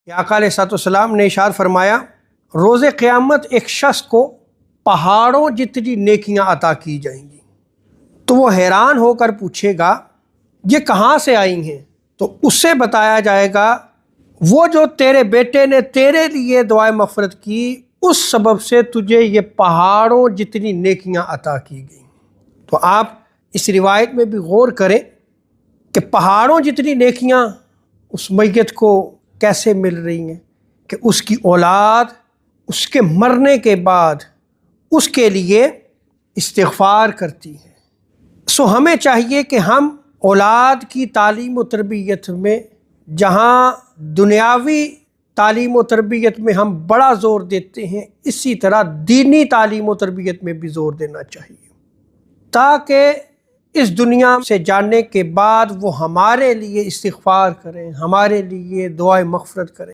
کہ آقا علیہ السلام نے ارشاد فرمایا روز قیامت ایک شخص کو پہاڑوں جتنی نیکیاں عطا کی جائیں گی، تو وہ حیران ہو کر پوچھے گا یہ کہاں سے آئی ہیں؟ تو اس سے بتایا جائے گا وہ جو تیرے بیٹے نے تیرے لیے دعائے مغفرت کی اس سبب سے تجھے یہ پہاڑوں جتنی نیکیاں عطا کی گئیں۔ تو آپ اس روایت میں بھی غور کریں کہ پہاڑوں جتنی نیکیاں اس میت کو کیسے مل رہی ہیں کہ اس کی اولاد اس کے مرنے کے بعد اس کے لیے استغفار کرتی ہے۔ ہمیں چاہیے کہ ہم اولاد کی تعلیم و تربیت میں جہاں دنیاوی تعلیم و تربیت میں ہم بڑا زور دیتے ہیں، اسی طرح دینی تعلیم و تربیت میں بھی زور دینا چاہیے، تاکہ اس دنیا سے جانے کے بعد وہ ہمارے لیے استغفار کریں، ہمارے لیے دعائے مغفرت کریں۔